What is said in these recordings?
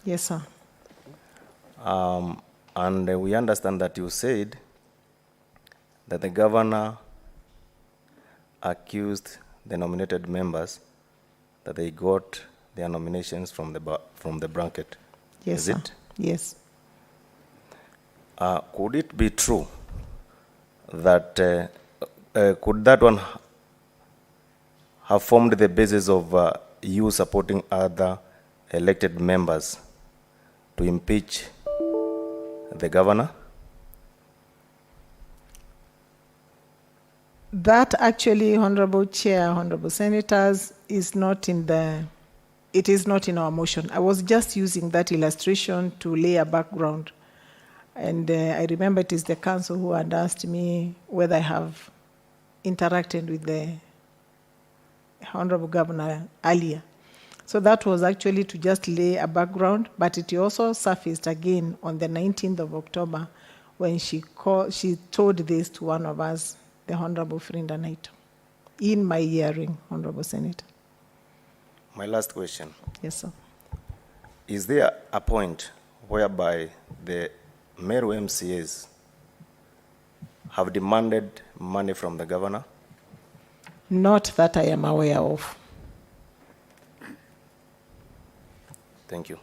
Yes, sir. And we understand that you said that the governor accused the nominated members that they got their nominations from the blanket. Yes, Is sir. it? Yes. Could it be true that could that one have formed the basis of you supporting other elected members to impeach the governor? That actually, Honorable Chair, Honorable Senators, is not in it is not in our motion. I was just using that illustration to lay a background. And I remember it is the council who had asked me whether I have interacted with the Honorable Governor earlier. So that was actually to just lay a background, but it also surfaced again on the 19th of October when she told this to one of us, the Honorable Frinda Naito, in my hearing, Honorable Senator. My last question. Yes, sir. Is there a point whereby the Meru MCAs have demanded money from the governor? Not that I am aware of. Thank you.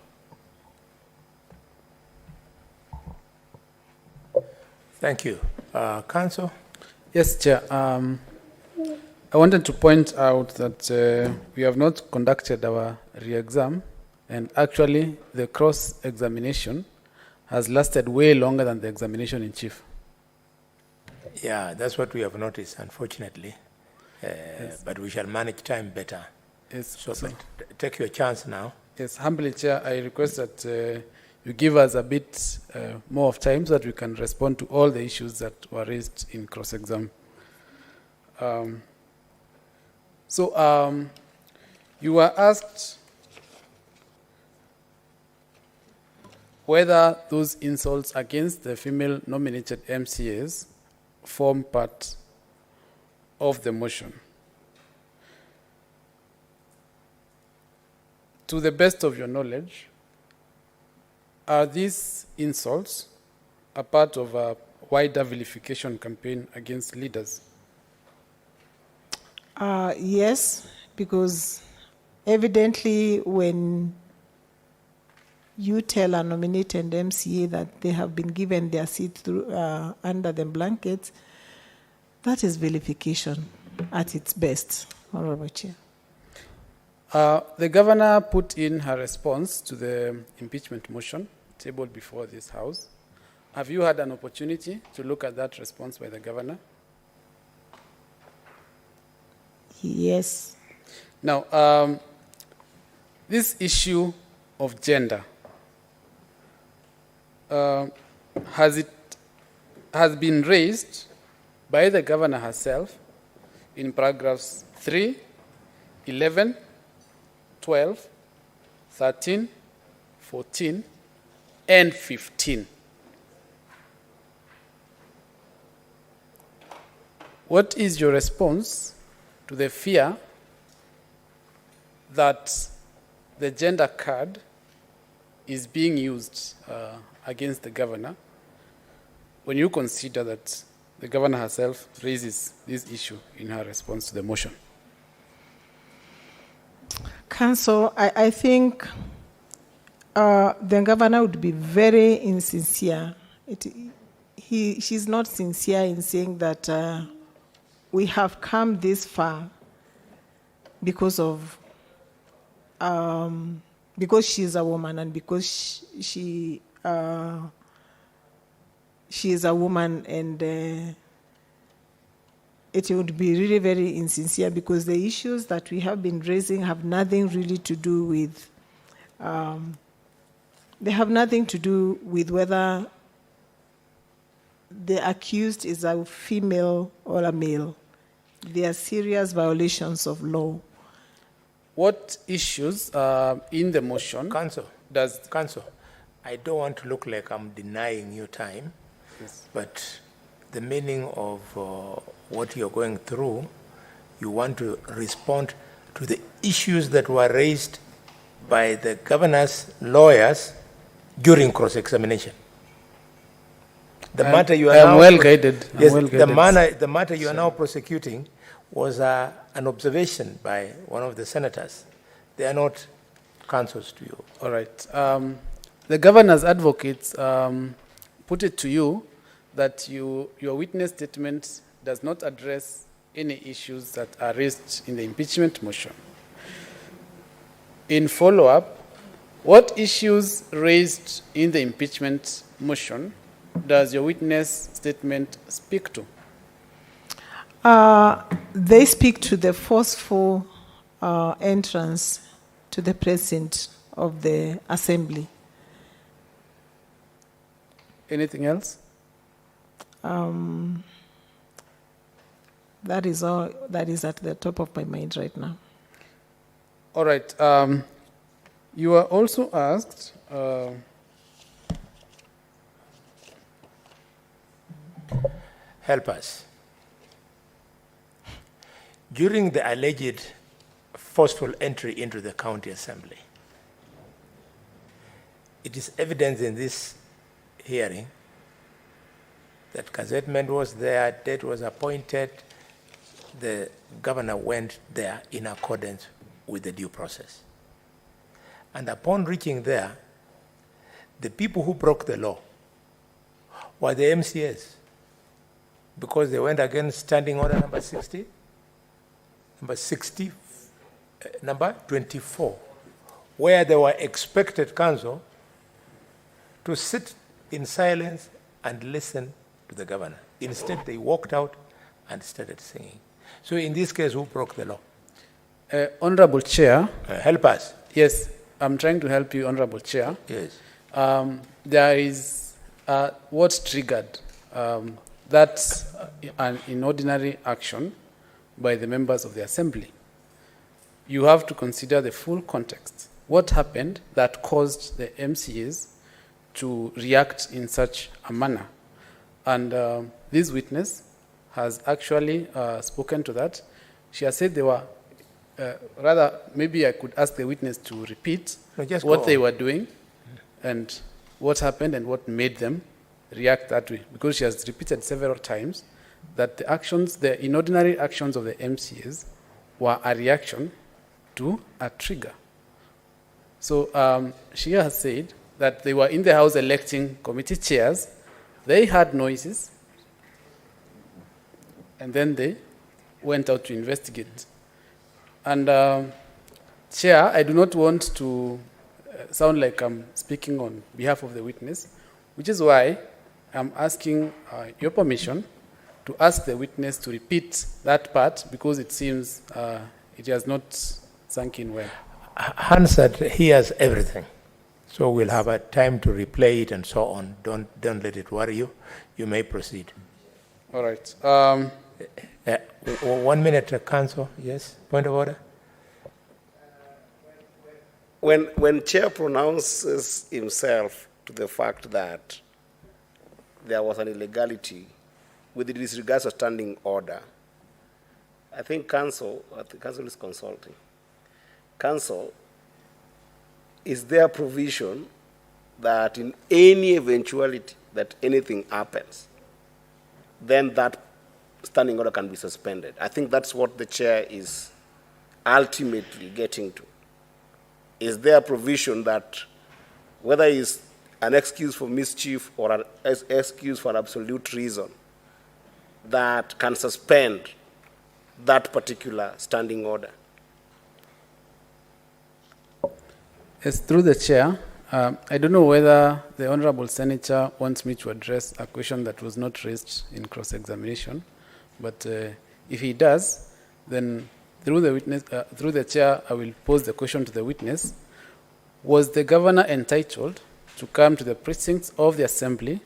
Thank you. Council? Yes, Chair. I wanted to point out that we have not conducted our re-exam, and actually the cross-examination has lasted way longer than the examination in chief. Yeah, that's what we have noticed, unfortunately. Yes. But we shall manage time better. Yes, so take your chance now. Yes, humbly, Chair, I request that you give us a bit more of time so that we can respond to all the issues that were raised in cross-exam. You were asked whether those insults against the female nominated MCAs form part of the motion. To the best of your knowledge, are these insults a part of a wider vilification campaign against leaders? Yes, because evidently when you tell a nominated MCA that they have been given their seat through, under the blankets, that is vilification at its best, Honorable Chair. The governor put in her response to the impeachment motion tabled before this House. Have you had an opportunity to look at that response by the governor? Yes. Now, this issue of gender has been raised by the governor herself in paragraphs 3, 11, 12, 13, 14, and 15. What is your response to the fear that the gender card is being used against the governor when you consider that the governor herself raises this issue in her response to the motion? Council, I think the governor would be very insincere. She's not sincere in saying that we have come this far because she's a woman and because she is a woman, and it would be really very insincere because the issues that we have been raising have nothing really to do with they have nothing to do with whether the accused is a female or a male. They are serious violations of law. What issues in the motion Council, I don't want to look like I'm denying you time, yes, but the meaning of what you're going through you want to respond to the issues that were raised by the governor's lawyers during cross-examination. The matter you are I am now well guided. I'm Yes, well guided. the matter you are now prosecuting was an observation by one of the senators. They are not counsels to you. All right. The governor's advocates put it to you that your witness statement does not address any issues that are raised in the impeachment motion. In follow-up, what issues raised in the impeachment motion does your witness statement speak to? They speak to the forceful entrance to the precinct of the assembly. Anything else? That is all that is at the top of my mind right now. All right. You were also asked, Help us. During the alleged forceful entry into the county assembly, it is evident in this hearing that gazettement was there, date was appointed, the governor went there in accordance with the due process. And upon reaching there, the people who broke the law were the MCAs, because they went against standing order number 60, number 24, where they were expected counsel to sit in silence and listen to the governor. Instead, they walked out and started singing. So in this case, who broke the law? Honorable Chair. Help us. Yes, I'm trying to help you, Honorable Chair. Yes. There is what triggered that's an inordinary action by the members of the assembly. You have to consider the full context. What happened that caused the MCAs to react in such a manner? And this witness has actually spoken to that. She has said they were, rather, maybe I could ask the witness to repeat what they were doing and what happened and what made them react that way. Because she has repeated several times that the actions, the inordinary actions of the MCAs were a reaction to a trigger. So she has said that they were in the House electing committee chairs, they heard noises, and then they went out to investigate. And Chair, I do not want to sound like I'm speaking on behalf of the witness, which is why I'm asking your permission to ask the witness to repeat that part, because it seems it has not sunk in well. Hansard hears everything, so we'll have a time to replay it and so on. Don't let it worry you. You may proceed. All right. 1 minute, counsel. Yes, point of order. When Chair pronounces himself to the fact that there was an illegality with disregard to standing order, I think counsel is consulting. Counsel, is there provision that in any eventuality that anything happens, then that standing order can be suspended? I think that's what the chair is ultimately getting to. Is there a provision that whether it's an excuse for mischief or an excuse for absolute reason that can suspend that particular standing order? Yes, through the chair, I don't know whether the Honorable Senator wants me to address a question that was not raised in cross-examination, but if he does, then through the chair, I will pose the question to the witness. Was the governor entitled to come to the precincts of the assembly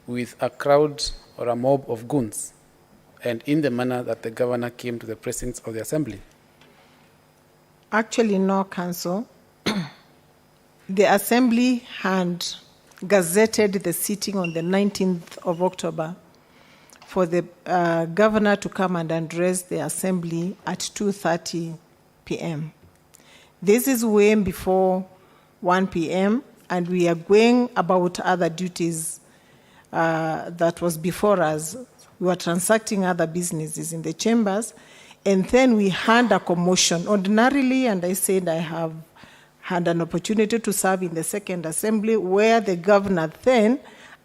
with a crowd or a mob of goons, and in the manner that the governor came to the precincts of the assembly? Actually, no, counsel. The assembly had gazetted the sitting on the 19th of October for the governor to come and address the assembly at 2:30 p.m. This is way before 1 p.m., and we are going about other duties that was before us. We were transacting other businesses in the chambers, and then we had a commotion. Ordinarily, and I said I have had an opportunity to serve in the second assembly, where the governor then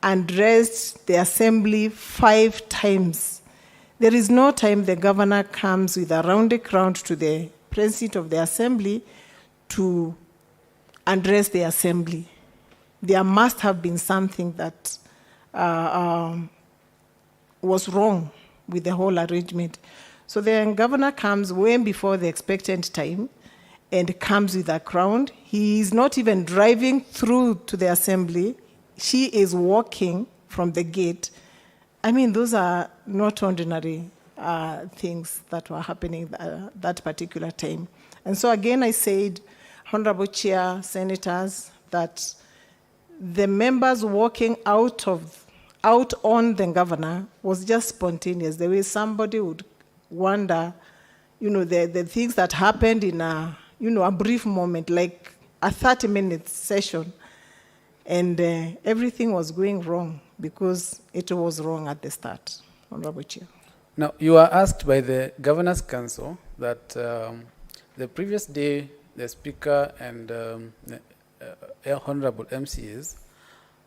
addressed the assembly 5 times. There is no time the governor comes with a round crowd to the president of the assembly to address the assembly. There must have been something that was wrong with the whole arrangement. So the governor comes way before the expected time and comes with a crowd. He is not even driving through to the assembly. She is walking from the gate. I mean, those are not ordinary things that were happening that particular time. And so again, I said, Honorable Chair, Senators, that the members walking out on the governor was just spontaneous. The way somebody would wonder, the things that happened in a brief moment, like a 30-minute session, and everything was going wrong because it was wrong at the start, Honorable Chair. Now, you were asked by the Governor's Council that the previous day, the Speaker and Honorable MCAs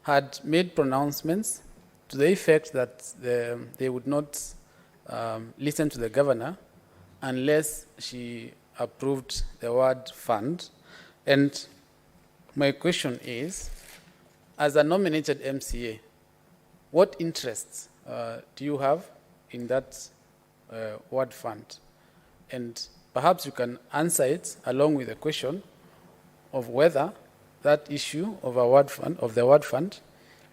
had made pronouncements to the effect that they would not listen to the Governor unless she approved the word fund. And my question is, as a nominated MCA, what interests do you have in that word fund? And perhaps you can answer it along with the question of whether that issue of the word fund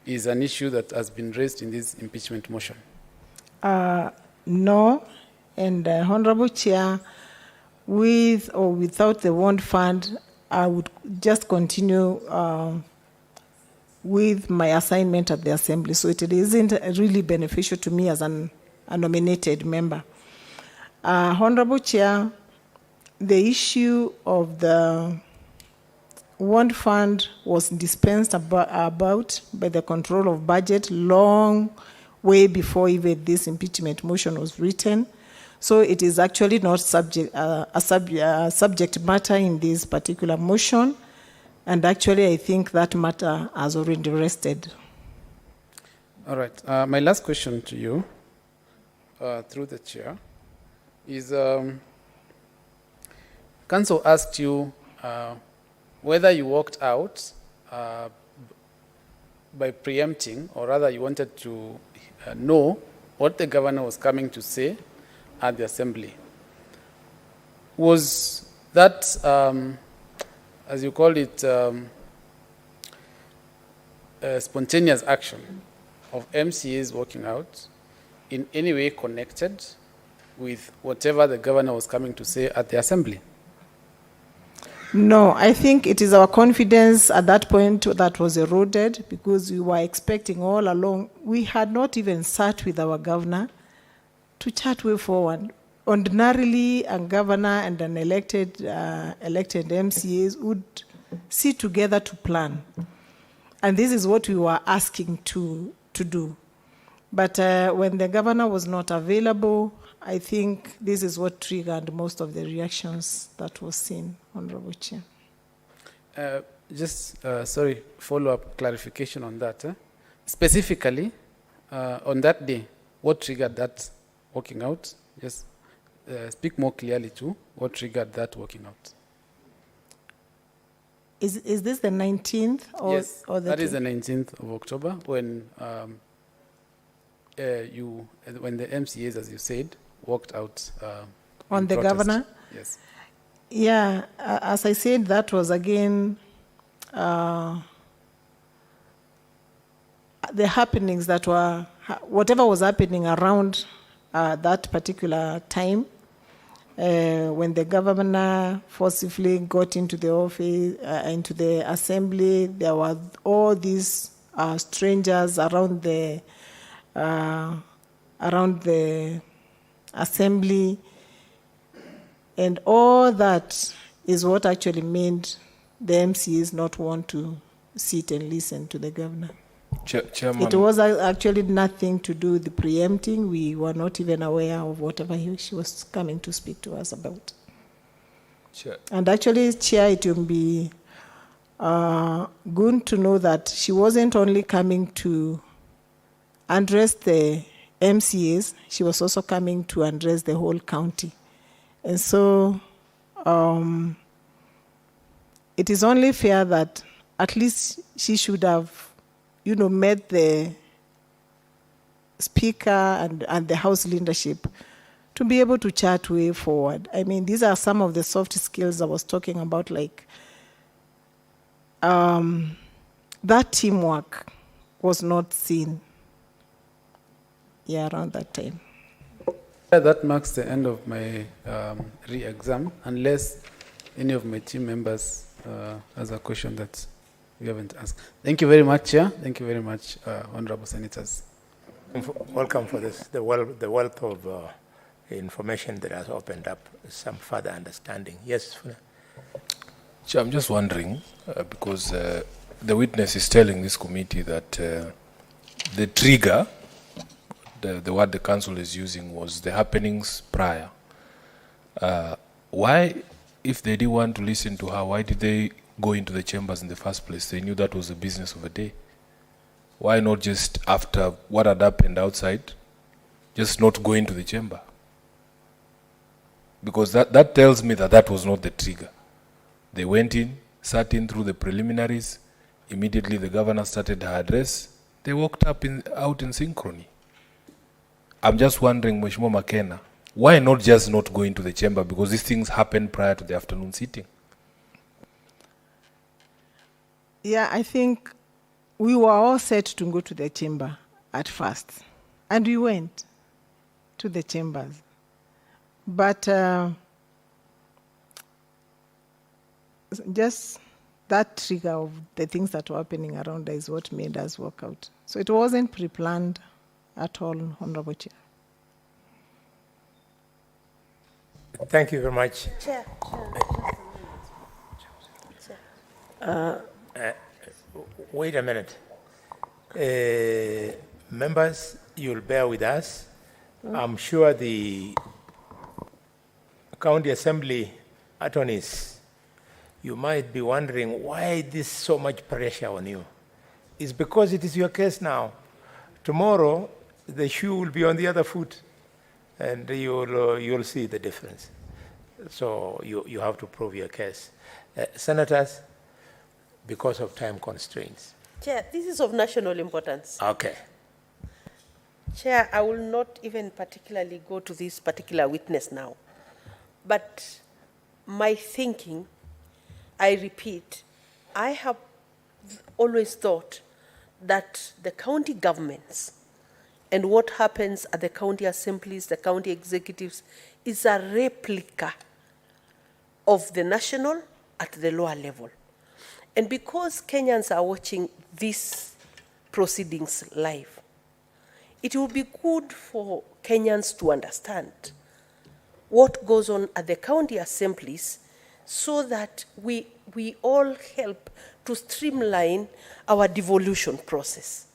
is an issue that has been raised in this impeachment motion. No, and Honorable Chair, with or without the word fund, I would just continue with my assignment at the Assembly. So it isn't really beneficial to me as a nominated member. Honorable Chair, the issue of the word fund was dispensed about by the control of budget long way before even this impeachment motion was written. So it is actually not a subject matter in this particular motion. And actually, I think that matter has already rested. All right. My last question to you, through the chair, is Council asked you whether you walked out by preempting, or rather you wanted to know what the governor was coming to say at the Assembly. Was that, as you called it, a spontaneous action of MCAs walking out in any way connected with whatever the governor was coming to say at the Assembly? No, I think it is our confidence at that point that was eroded because we were expecting all along. We had not even sat with our governor to chat way forward. Ordinarily, a governor and an elected MCAs would sit together to plan. And this is what we were asking to do. But when the governor was not available, I think this is what triggered most of the reactions that was seen, Honorable Chair. Sorry, follow-up clarification on that. Specifically, on that day, what triggered that walking out? Just speak more clearly to what triggered that walking out. Is this the 19th? Yes, or the that is the 19th of October when when the MCAs, as you said, walked out on the protest. governor? Yes. Yeah, as I said, that was again the happenings that were, whatever was happening around that particular time, when the governor forcibly got into the office, into the assembly, there were all these strangers around the around the assembly, and all that is what actually made the MCAs not want to sit and listen to the governor. Chairman. It was actually nothing to do with the preempting. We were not even aware of whatever she was coming to speak to us about. And actually, Chair, it will be good to know that she wasn't only coming to address the MCAs, she was also coming to address the whole county. And so it is only fair that at least she should have, met the speaker and the House leadership to be able to chart way forward. I mean, these are some of the soft skills I was talking about, like that teamwork was not seen around that time. That marks the end of my re-exam, unless any of my team members has a question that we haven't asked. Thank you very much, Chair. Thank you very much, Honorable Senators. Welcome for this, the wealth of information that has opened up some further understanding. Yes, Funa? Chair, I'm just wondering, because the witness is telling this committee that the trigger, the word the council is using, was the happenings prior. Why, if they didn't want to listen to her, why did they go into the chambers in the first place? They knew that was the business of the day. Why not just after what had happened outside, just not go into the chamber? Because that tells me that was not the trigger. They went in, sat in through the preliminaries. Immediately the governor started her address. They walked out in synchrony. I'm just wondering, Mheshimiwa Makena, why not just not go into the chamber? Because these things happened prior to the afternoon sitting. Yeah, I think we were all set to go to the chamber at first. And we went to the chambers. But just that trigger of the things that were happening around us is what made us walk out. So it wasn't pre-planned at all, Honorable Chair. Thank you very much. Chair. Wait a minute. Members, you'll bear with us. I'm sure the county assembly attorneys, you might be wondering why this so much pressure on you. It's because it is your case now. Tomorrow, the shoe will be on the other foot, and you'll see the difference. So you have to prove your case. Senators, because of time constraints. Chair, this is of national importance. Okay. Chair, I will not even particularly go to this particular witness now. But my thinking, I repeat, I have always thought that the county governments and what happens at the county assemblies, the county executives, is a replica of the national at the lower level. And because Kenyans are watching these proceedings live, it will be good for Kenyans to understand what goes on at the county assemblies so that we all help to streamline our devolution process.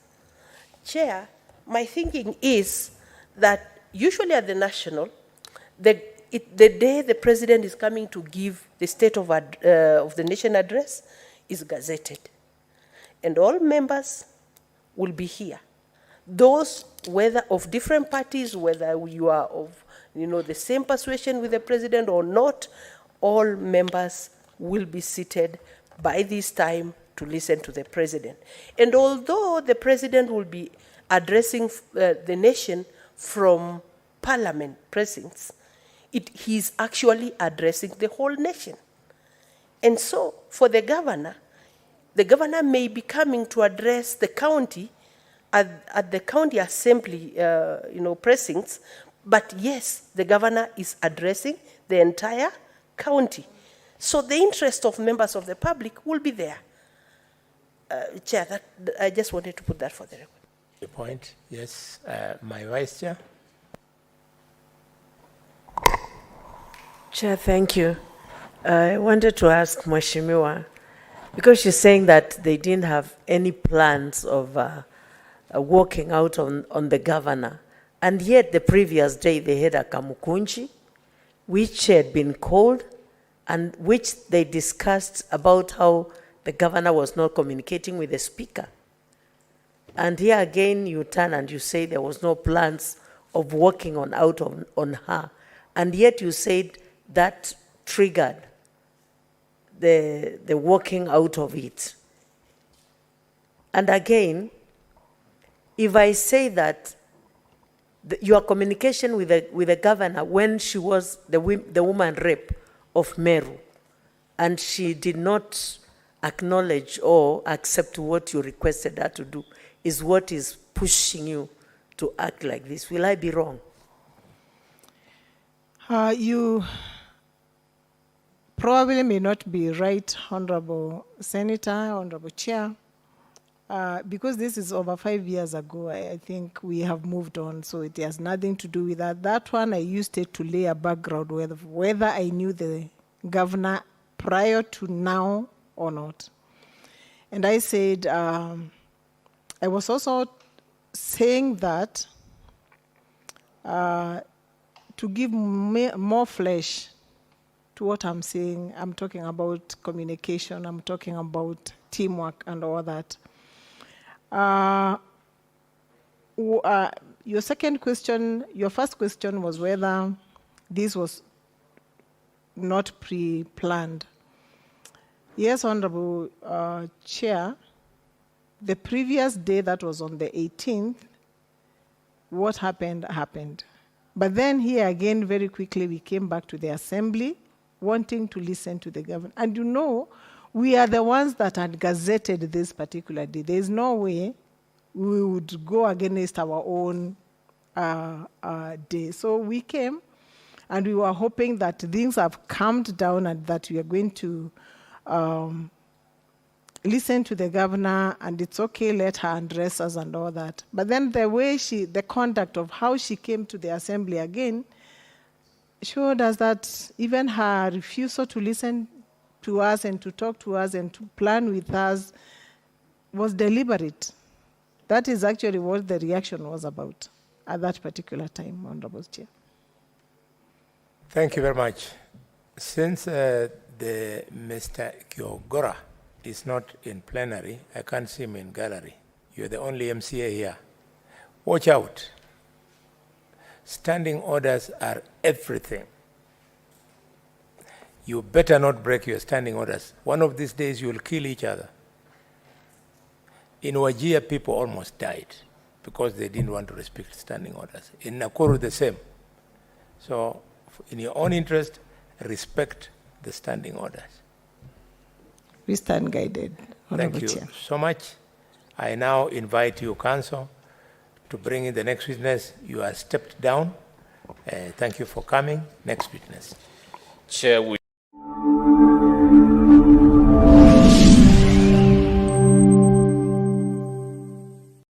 Chair, my thinking is that usually at the national, the day the president is coming to give the State of the Nation address is gazetted. And all members will be here. Those, whether of different parties, whether you are of the same persuasion with the president or not, all members will be seated by this time to listen to the president. And although the president will be addressing the nation from parliament precincts, he's actually addressing the whole nation. And so for the governor may be coming to address the county at the county assembly precincts, but yes, the governor is addressing the entire county. So the interest of members of the public will be there. Chair, I just wanted to put that for the record. The point, yes. My Vice Chair. Chair, thank you. I wanted to ask Mheshimiwa, because she's saying that they didn't have any plans of walking out on the governor, and yet the previous day they had a kamukunchi, which had been called, and which they discussed about how the governor was not communicating with the speaker. And here again, you turn and you say there was no plans of walking on her, and yet you said that triggered the walking out of it. And again, if I say that your communication with the governor when she was the woman rep of Meru, and she did not acknowledge or accept what you requested her to do, is what is pushing you to act like this. Will I be wrong? You probably may not be right, Honorable Senator, Honorable Chair, because this is over 5 years ago. I think we have moved on, so it has nothing to do with that. That one, I used it to lay a background whether I knew the governor prior to now or not. And I said, I was also saying that to give more flesh to what I'm saying, I'm talking about communication, I'm talking about teamwork and all that. Your first question was whether this was not pre-planned. Yes, Honorable Chair, the previous day, that was on the 18th, what happened. But then here again, very quickly, we came back to the assembly, wanting to listen to the government. And you know, we are the ones that had gazetted this particular day. There is no way we would go against our own day. So we came, and we were hoping that things have calmed down and that we are going to listen to the governor, and it's okay, let her address us and all that. But then the conduct of how she came to the assembly again showed us that even her refusal to listen to us and to talk to us and to plan with us was deliberate. That is actually what the reaction was about at that particular time, Honorable Chair. Thank you very much. Since Mr. Kyogora is not in plenary, I can't see him in gallery. You're the only MCA here. Watch out. Standing orders are everything. You better not break your standing orders. One of these days, you will kill each other. In Wajir, people almost died because they didn't want to respect standing orders. In Nakuru, the same. So, in your own interest, respect the standing orders. We stand guided, Honorable Thank you Chair. so much. I now invite you, Council, to bring in the next witness. You are stepped down. Thank you for coming. Next witness. Chair,